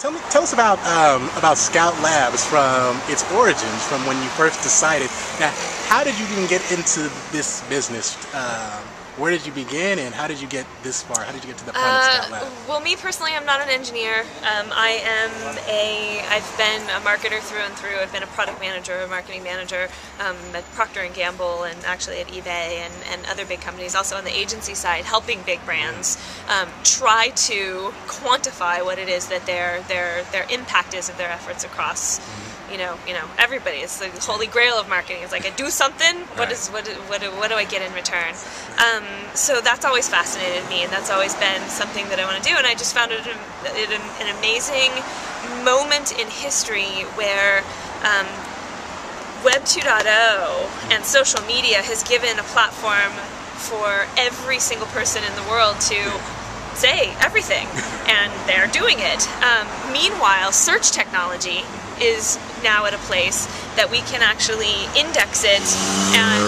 Tell us about Scout Labs from its origins, from when you first decided. Now, how did you even get into this business? Where did you begin, and how did you get this far? How did you get to the point of Scout Labs? Well, me personally, I'm not an engineer. I've been a marketer through and through. I've been a product manager, a marketing manager at Procter & Gamble, and actually at eBay and other big companies. Also on the agency side, helping big brands try to quantify what it is that their impact is of their efforts across. You know, everybody. It's the holy grail of marketing. It's like, I do something. What do I get in return? So that's always fascinated me, and that's always been something that I want to do. And I just found it an amazing moment in history where Web 2.0 and social media has given a platform for every single person in the world to say everything, and they're doing it. Meanwhile, search technology is now at a place that we can actually index it and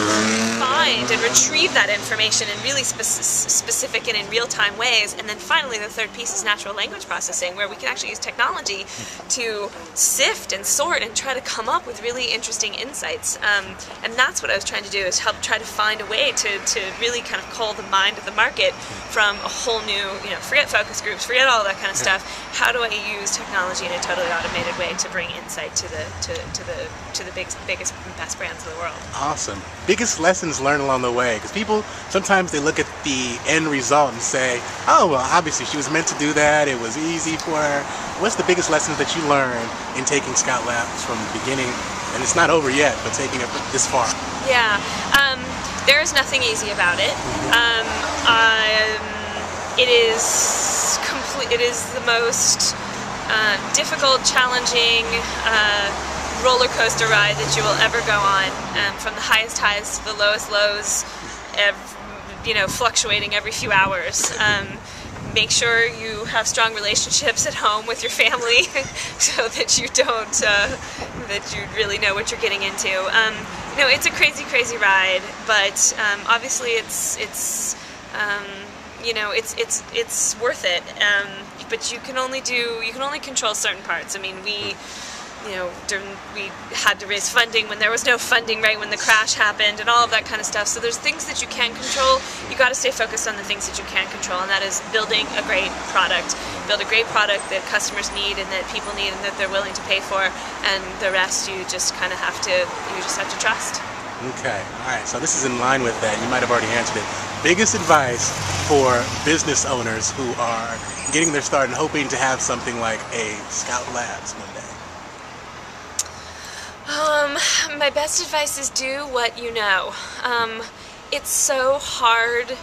find and retrieve that information in really specific and in real-time ways. And then finally, the third piece is natural language processing, where we can actually use technology to sift and sort and try to come up with really interesting insights. And that's what I was trying to do, is help try to find a way to really kind of cull the mind of the market from a whole new, forget focus groups, forget all that kind of stuff. How do I use technology in a totally automated way to bring insight to the biggest and best brands in the world? Awesome. Biggest lessons learned along the way, because people sometimes they look at the end result and say, oh, well, obviously she was meant to do that, it was easy for her. What's the biggest lessons that you learned in taking Scout Labs from the beginning, and it's not over yet, but taking it this far? Yeah, there is nothing easy about it. It is the most difficult, challenging roller coaster ride that you will ever go on, from the highest highs to the lowest lows, fluctuating every few hours. Make sure you have strong relationships at home with your family so that you don't, that you really know what you're getting into. It's a crazy, crazy ride, but obviously it's worth it. But you can only control certain parts. I mean, we had to raise funding when there was no funding, right when the crash happened, and all of that kind of stuff. So there's things that you can control. You got to stay focused on the things that you can control, and that is building a great product. Build a great product that customers need and that people need and that they're willing to pay for, and the rest you just kind of have to trust. Okay, all right. So this is in line with that. You might have already answered it. Biggest advice for business owners who are getting their start and hoping to have something like a Scout Labs one day? My best advice is do what you know. It's so hard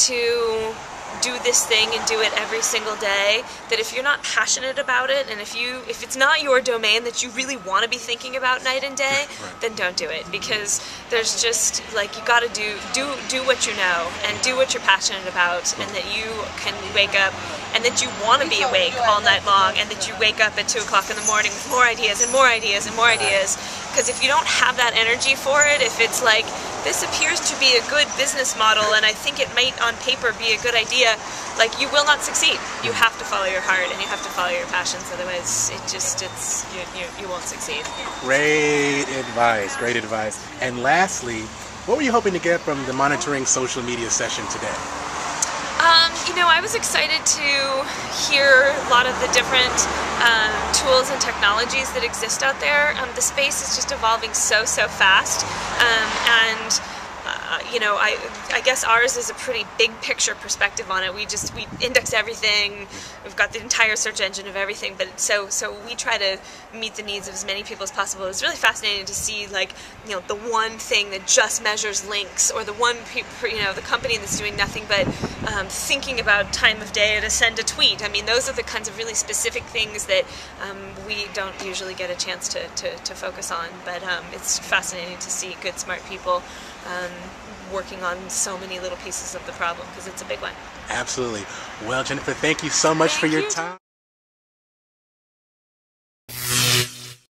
to do this thing and do it every single day that if you're not passionate about it, and if it's not your domain that you really want to be thinking about night and day, then don't do it, because there's just, like, you got to do what you know and do what you're passionate about, and that you can wake up and that you want to be awake all night long, and that you wake up at 2 o'clock in the morning with more ideas and more ideas and more ideas. Because if you don't have that energy for it, if it's like, this appears to be a good business model and I think it might on paper be a good idea, like, you will not succeed. You have to follow your heart and you have to follow your passions, otherwise you won't succeed. Great advice, great advice. And lastly, what were you hoping to get from the monitoring social media session today? I was excited to hear a lot of the different tools and technologies that exist out there. The space is just evolving so fast, I guess ours is a pretty big picture perspective on it. We index everything. We've got the entire search engine of everything, but so we try to meet the needs of as many people as possible. It's really fascinating to see, like, the one thing that just measures links, or the one the company that's doing nothing but thinking about time of day to send a tweet. I mean, those are the kinds of really specific things that we don't usually get a chance to focus on. But it's fascinating to see good, smart people working on so many little pieces of the problem, because it's a big one. Absolutely. Well, Jennifer, thank you so much for your time.